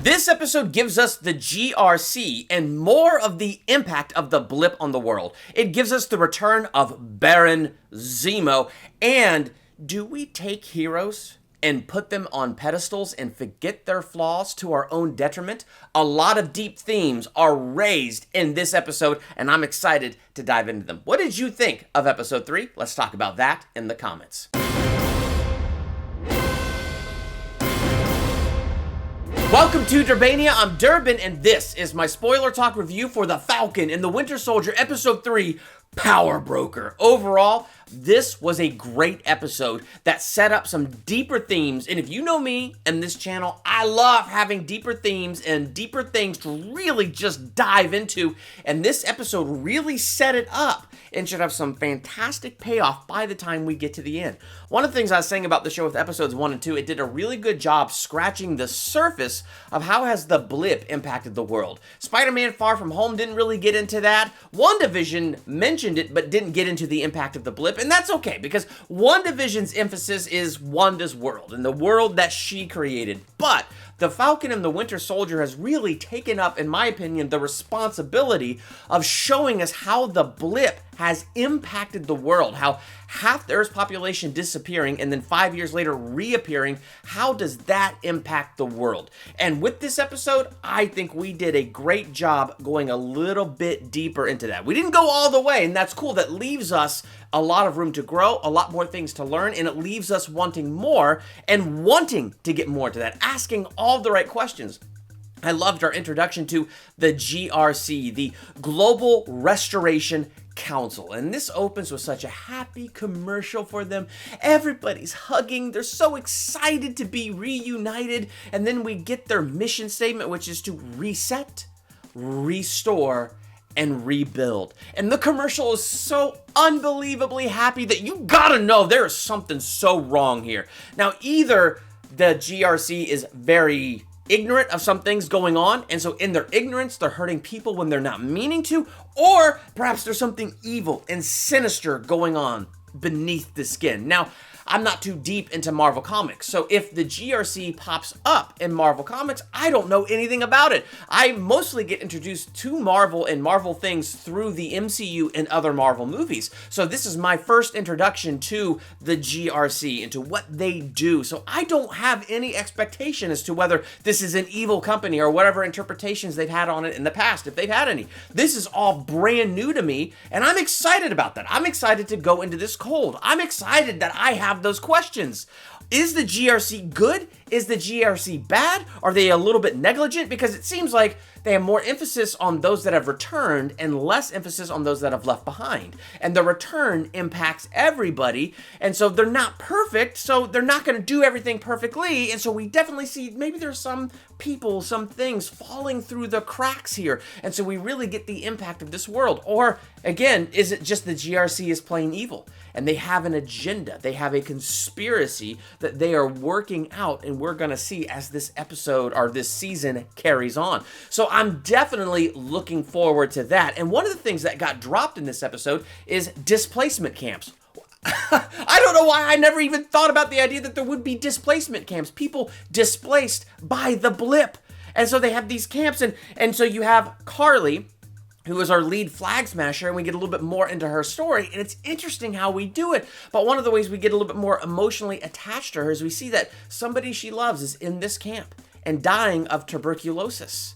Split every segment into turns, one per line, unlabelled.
This episode gives us the GRC and more of the impact of the blip on the world. It gives us the return of Barren Zemo. And do we take heroes and put them on pedestals and forget their flaws to our own detriment? A lot of deep themes are raised in this episode, and I'm excited to dive into them. What did you think of episode 3? Let's talk about that in the comments. Welcome to Durbania. I'm Durbin, and this is my spoiler talk review for The Falcon and the Winter Soldier Episode 3, Power Broker. Overall, this was a great episode that set up some deeper themes, and if you know me and this channel, I love having deeper themes and deeper things to really just dive into, and this episode really set it up and should have some fantastic payoff by the time we get to the end. One of the things I was saying about the show with episodes 1 and 2, it did a really good job scratching the surface of how has the blip impacted the world. Spider-Man Far From Home didn't really get into that. WandaVision mentioned it, but didn't get into the impact of the blip, and that's okay, because WandaVision's emphasis is Wanda's world, and the world that she created. But the Falcon and the Winter Soldier has really taken up, in my opinion, the responsibility of showing us how the blip has impacted the world, how half the Earth's population disappearing and then 5 years later reappearing, how does that impact the world? And with this episode, I think we did a great job going a little bit deeper into that. We didn't go all the way, and that's cool. That leaves us a lot of room to grow, a lot more things to learn, and it leaves us wanting more and wanting to get more to that, asking all the right questions. I loved our introduction to the GRC, the Global Restoration Council, and this opens with such a happy commercial for them. Everybody's hugging, they're so excited to be reunited, and then we get their mission statement, which is to reset, restore, and rebuild. And the commercial is so unbelievably happy that you gotta know there is something so wrong here. Now, either the GRC is very ignorant of some things going on, and so in their ignorance, they're hurting people when they're not meaning to, or perhaps there's something evil and sinister going on beneath the skin. Now, I'm not too deep into Marvel Comics, so if the GRC pops up in Marvel Comics, I don't know anything about it. I mostly get introduced to Marvel and Marvel things through the MCU and other Marvel movies, so this is my first introduction to the GRC and to what they do, so I don't have any expectation as to whether this is an evil company or whatever interpretations they've had on it in the past, if they've had any. This is all brand new to me, and I'm excited about that. I'm excited to go into this cold. I'm excited that I have those questions. Is the GRC good? Is the GRC bad? Are they a little bit negligent? Because it seems like they have more emphasis on those that have returned and less emphasis on those that have left behind. And the return impacts everybody. And so they're not perfect, so they're not going to do everything perfectly. And so we definitely see maybe there's some people, some things falling through the cracks here. And so we really get the impact of this world. Or again, is it just the GRC is playing evil? And they have an agenda. They have a conspiracy that they are working out, and we're going to see as this episode or this season carries on. So I'm definitely looking forward to that. And one of the things that got dropped in this episode is displacement camps. I don't know why I never even thought about the idea that there would be displacement camps. People displaced by the blip. And so they have these camps, and so you have Carly, who is our lead flag smasher, and we get a little bit more into her story, and it's interesting how we do it. But one of the ways we get a little bit more emotionally attached to her is we see that somebody she loves is in this camp and dying of tuberculosis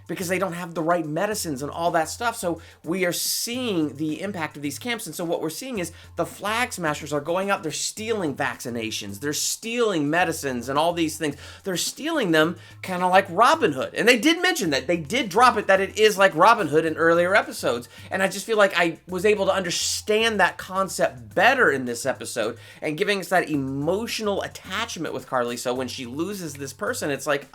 because they don't have the right medicines and all that stuff. So we are seeing the impact of these camps. And so what we're seeing is the flag smashers are going out, they're stealing vaccinations, they're stealing medicines and all these things. They're stealing them kind of like Robin Hood. And they did mention that, they did drop it, that it is like Robin Hood in earlier episodes. And I just feel like I was able to understand that concept better in this episode and giving us that emotional attachment with Carly. So when she loses this person, it's like,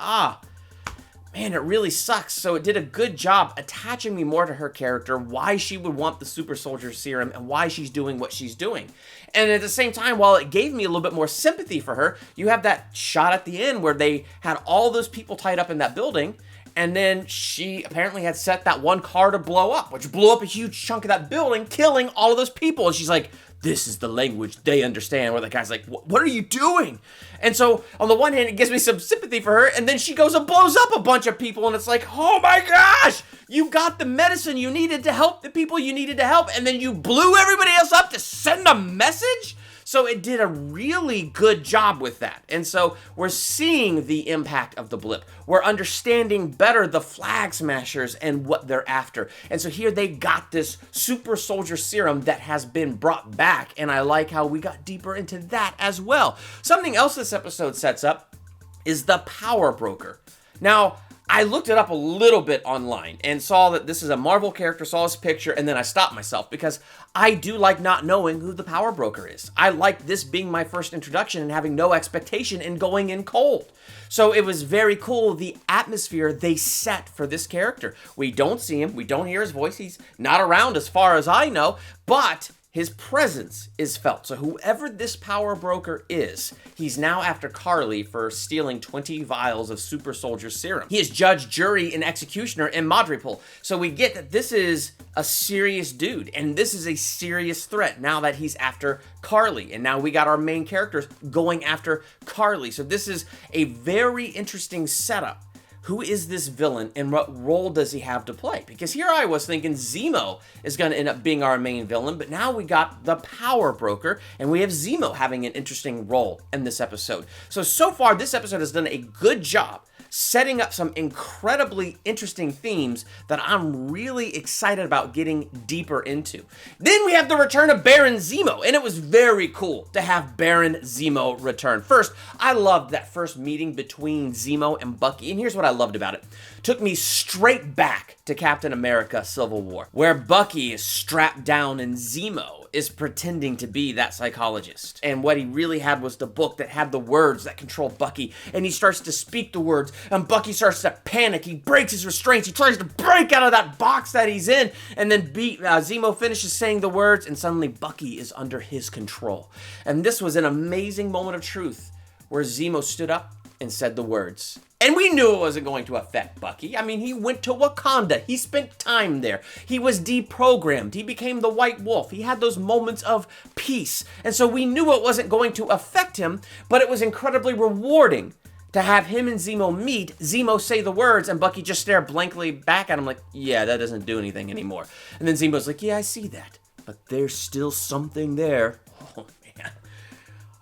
man, it really sucks. So it did a good job attaching me more to her character, why she would want the super soldier serum, and why she's doing what she's doing. And at the same time, while it gave me a little bit more sympathy for her, you have that shot at the end where they had all those people tied up in that building, And then she apparently had set that one car to blow up, which blew up a huge chunk of that building, killing all of those people. And she's like, this is the language they understand, where the guy's like, what are you doing? And so on the one hand, it gives me some sympathy for her. And then she goes and blows up a bunch of people. And it's like, oh my gosh, you got the medicine you needed to help the people you needed to help. And then you blew everybody else up to send a message? So it did a really good job with that. And so we're seeing the impact of the blip. We're understanding better the flag smashers and what they're after. And so here they got this super soldier serum that has been brought back. And I like how we got deeper into that as well. Something else this episode sets up is the power broker. Now, I looked it up a little bit online and saw that this is a Marvel character, saw his picture, and then I stopped myself because I do like not knowing who the power broker is. I like this being my first introduction and having no expectation and going in cold. So it was very cool, the atmosphere they set for this character. We don't see him, we don't hear his voice, he's not around as far as I know, but his presence is felt. So whoever this power broker is, he's now after Carly for stealing 20 vials of super soldier serum. He is judge, jury, and executioner in Madripoor. So we get that this is a serious dude, and this is a serious threat now that he's after Carly. And now we got our main characters going after Carly. So this is a very interesting setup. Who is this villain and what role does he have to play? Because here I was thinking Zemo is going to end up being our main villain, but now we got the power broker and we have Zemo having an interesting role in this episode. So far this episode has done a good job setting up some incredibly interesting themes that I'm really excited about getting deeper into. Then we have the return of Barren Zemo, and it was very cool to have Barren Zemo return. First, I loved that first meeting between Zemo and Bucky, and here's what I loved about it. Took me straight back to Captain America Civil War, where Bucky is strapped down and Zemo is pretending to be that psychologist. And what he really had was the book that had the words that control Bucky, and he starts to speak the words, and Bucky starts to panic. He breaks his restraints. He tries to break out of that box that he's in, and then Zemo finishes saying the words, and suddenly Bucky is under his control. And this was an amazing moment of truth where Zemo stood up and said the words. And we knew it wasn't going to affect Bucky. I mean, he went to Wakanda. He spent time there. He was deprogrammed. He became the White Wolf. He had those moments of peace. And so we knew it wasn't going to affect him, but it was incredibly rewarding to have him and Zemo meet, Zemo say the words, and Bucky just stare blankly back at him like, yeah, that doesn't do anything anymore. And then Zemo's like, yeah, I see that, but there's still something there. Oh, man.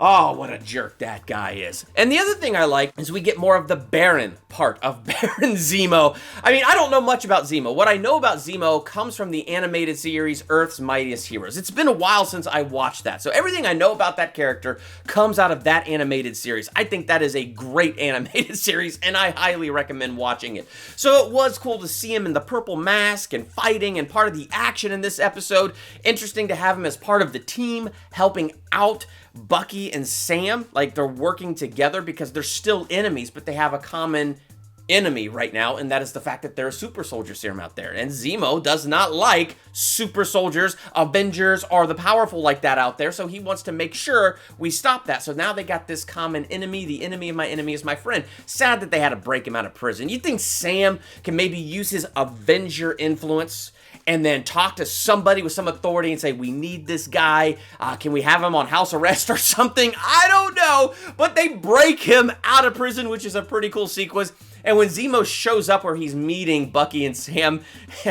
Oh, what a jerk that guy is. And the other thing I like is we get more of the Barren part of Barren Zemo. I mean, I don't know much about Zemo. What I know about Zemo comes from the animated series Earth's Mightiest Heroes. It's been a while since I watched that. So everything I know about that character comes out of that animated series. I think that is a great animated series, and I highly recommend watching it. So it was cool to see him in the purple mask and fighting and part of the action in this episode. Interesting to have him as part of the team, helping out Bucky and Sam, like they're working together because they're still enemies, but they have a common enemy right now, and that is the fact that there's a super soldier serum out there. And Zemo does not like super soldiers, Avengers, or the powerful like that out there, so he wants to make sure we stop that. So now they got this common enemy. The enemy of my enemy is my friend. Sad that they had to break him out of prison. You think Sam can maybe use his Avenger influence and then talk to somebody with some authority and say, we need this guy, can we have him on house arrest or something? I don't know, but they break him out of prison, which is a pretty cool sequence. And when Zemo shows up where he's meeting Bucky and Sam,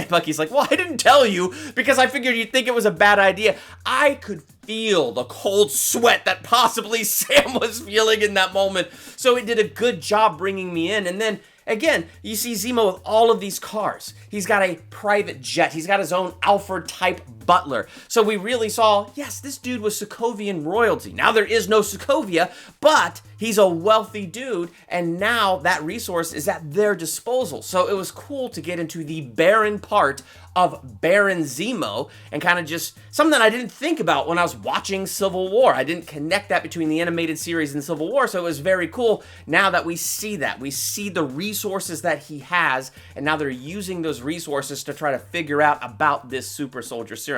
Bucky's like, well, I didn't tell you because I figured you'd think it was a bad idea. I could feel the cold sweat that possibly Sam was feeling in that moment. So it did a good job bringing me in. And then again, you see Zemo with all of these cars. He's got a private jet. He's got his own Alfred-type butler. So we really saw, yes, this dude was Sokovian royalty. Now there is no Sokovia, but he's a wealthy dude, and now that resource is at their disposal. So it was cool to get into the barren part of Barren Zemo and kind of just something I didn't think about when I was watching Civil War. I didn't connect that between the animated series and Civil War, so it was very cool now that we see that. We see the resources that he has, and now they're using those resources to try to figure out about this super soldier serum.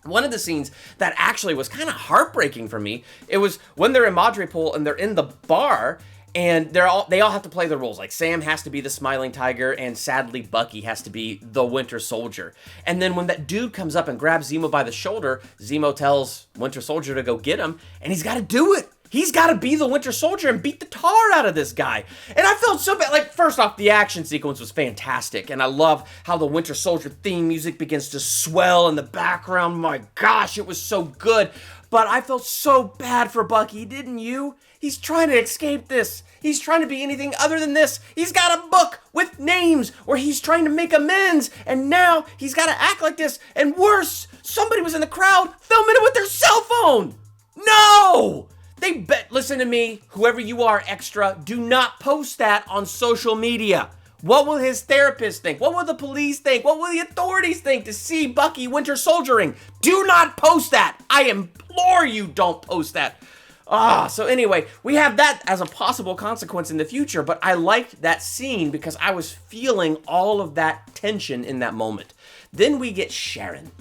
One of the scenes that actually was kind of heartbreaking for me, it was when they're in Madripoor and they're in the bar, And they all have to play their roles. Like Sam has to be the smiling tiger, and sadly Bucky has to be the Winter Soldier. And then when that dude comes up and grabs Zemo by the shoulder, Zemo tells Winter Soldier to go get him, and he's got to do it. He's got to be the Winter Soldier and beat the tar out of this guy. And I felt so bad. Like, first off, the action sequence was fantastic. And I love how the Winter Soldier theme music begins to swell in the background. My gosh, it was so good. But I felt so bad for Bucky, didn't you? He's trying to escape this. He's trying to be anything other than this. He's got a book with names where he's trying to make amends. And now he's got to act like this. And worse, somebody was in the crowd filming it with their cell phone. No! Listen to me, whoever you are, extra, do not post that on social media. What will his therapist think? What will the police think? What will the authorities think to see Bucky Winter Soldiering? Do not post that. I implore you, don't post that. So anyway, we have that as a possible consequence in the future, but I liked that scene because I was feeling all of that tension in that moment. Then we get Sharon.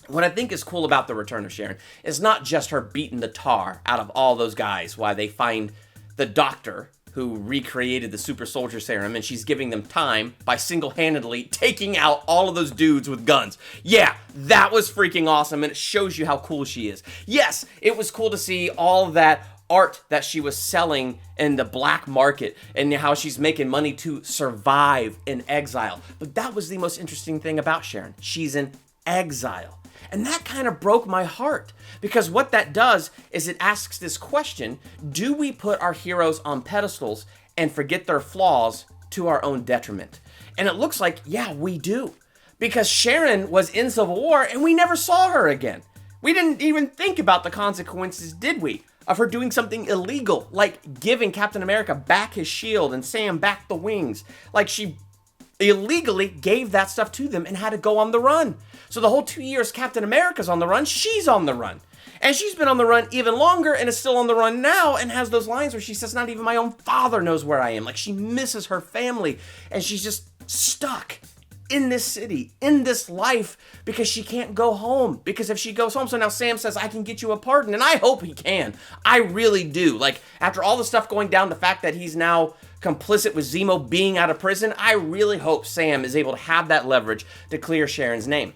What I think is cool about the return of Sharon is not just her beating the tar out of all those guys while they find the doctor who recreated the super soldier serum, and she's giving them time by single-handedly taking out all of those dudes with guns. Yeah, that was freaking awesome, and it shows you how cool she is. Yes, it was cool to see all that art that she was selling in the black market and how she's making money to survive in exile. But that was the most interesting thing about Sharon. She's in exile. And that kind of broke my heart, because what that does is it asks this question: do we put our heroes on pedestals and forget their flaws to our own detriment? And it looks like, yeah, we do. Because Sharon was in Civil War and we never saw her again. We didn't even think about the consequences, did we? Of her doing something illegal, like giving Captain America back his shield and Sam back the wings. Like she illegally gave that stuff to them and had to go on the run. So the whole 2 years Captain America's on the run, she's on the run. And she's been on the run even longer and is still on the run now and has those lines where she says, not even my own father knows where I am. Like, she misses her family and she's just stuck in this city, in this life, because she can't go home. Because if she goes home, so now Sam says, I can get you a pardon. And I hope he can. I really do. Like, after all the stuff going down, the fact that he's now complicit with Zemo being out of prison, I really hope Sam is able to have that leverage to clear Sharon's name.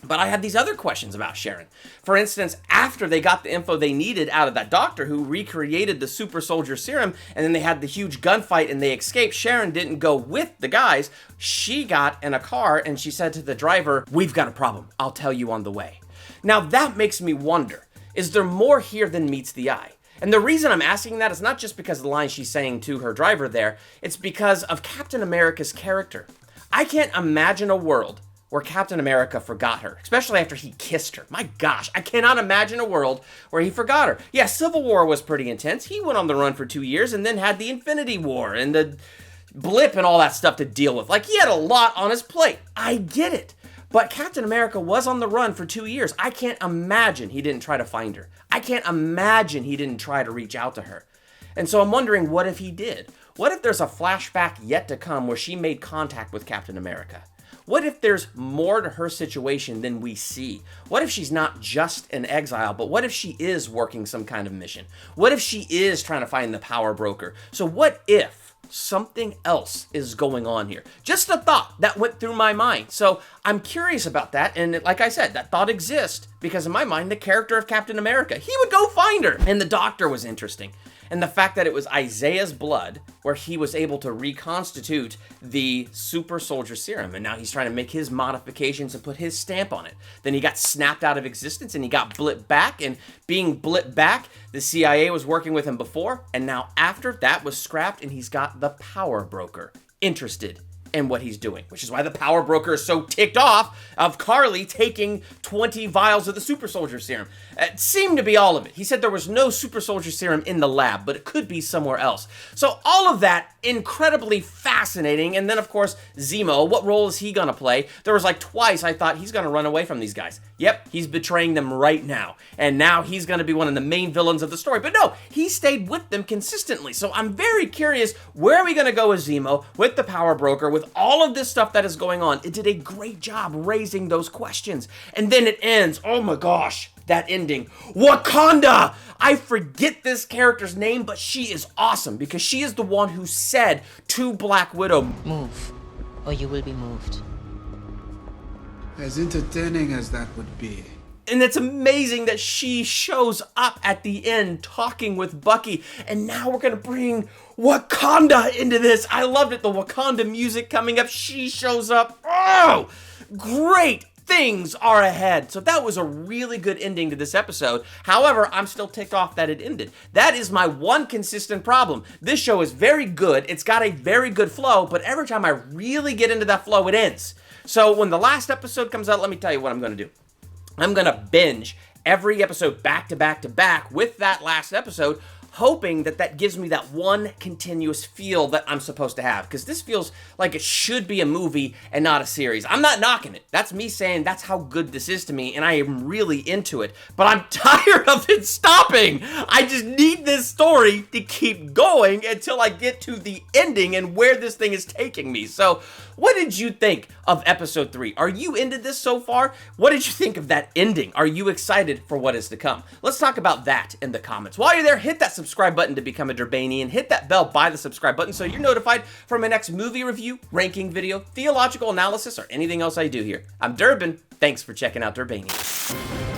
But I had these other questions about Sharon. For instance, after they got the info they needed out of that doctor who recreated the super soldier serum, and then they had the huge gunfight and they escaped, Sharon didn't go with the guys. She got in a car and she said to the driver, we've got a problem. I'll tell you on the way. Now that makes me wonder, is there more here than meets the eye? And the reason I'm asking that is not just because of the line she's saying to her driver there, it's because of Captain America's character. I can't imagine a world where Captain America forgot her, especially after he kissed her. My gosh, I cannot imagine a world where he forgot her. Yeah, Civil War was pretty intense. He went on the run for 2 years and then had the Infinity War and the Blip and all that stuff to deal with. Like, he had a lot on his plate. I get it. But Captain America was on the run for 2 years. I can't imagine he didn't try to find her. I can't imagine he didn't try to reach out to her. And so I'm wondering, what if he did? What if there's a flashback yet to come where she made contact with Captain America? What if there's more to her situation than we see? What if she's not just in exile, but what if she is working some kind of mission? What if she is trying to find the power broker? So what if something else is going on here? Just a thought that went through my mind. So I'm curious about that. And like I said, that thought exists because in my mind, the character of Captain America, he would go find her. And the doctor was interesting. And the fact that it was Isaiah's blood where he was able to reconstitute the super soldier serum. And now he's trying to make his modifications and put his stamp on it. Then he got snapped out of existence and he got Blip back. And being Blip back, the CIA was working with him before. And now after that was scrapped and he's got the power broker interested in what he's doing, which is why the power broker is so ticked off of Carly taking 20 vials of the super soldier serum. It seemed to be all of it. He said there was no super soldier serum in the lab, but it could be somewhere else. So all of that, incredibly fascinating. And then of course, Zemo, what role is he gonna play? There was like twice I thought he's gonna run away from these guys. Yep, he's betraying them right now. And now he's gonna be one of the main villains of the story. But no, he stayed with them consistently. So I'm very curious, where are we gonna go with Zemo, with the power broker, with with all of this stuff that is going on, it did a great job raising those questions. And then it ends. Oh my gosh, that ending. Wakanda! I forget this character's name, but she is awesome because she is the one who said to Black Widow,
"Move, or you will be moved."
As entertaining as that would be.
And it's amazing that she shows up at the end talking with Bucky. And now we're going to bring Wakanda into this. I loved it. The Wakanda music coming up. She shows up. Oh, great things are ahead. So that was a really good ending to this episode. However, I'm still ticked off that it ended. That is my one consistent problem. This show is very good. It's got a very good flow, but every time I really get into that flow, it ends. So when the last episode comes out, let me tell you what I'm going to do. I'm going to binge every episode back to back to back with that last episode, hoping that that gives me that one continuous feel that I'm supposed to have. Because this feels like it should be a movie and not a series. I'm not knocking it. That's me saying that's how good this is to me, and I am really into it. But I'm tired of it stopping. I just need this story to keep going until I get to the ending and where this thing is taking me. So, what did you think of episode 3? Are you into this so far? What did you think of that ending? Are you excited for what is to come? Let's talk about that in the comments. While you're there, hit that subscribe button to become a Durbanian. Hit that bell by the subscribe button so you're notified for my next movie review, ranking video, theological analysis, or anything else I do here. I'm Durbin. Thanks for checking out Durbania.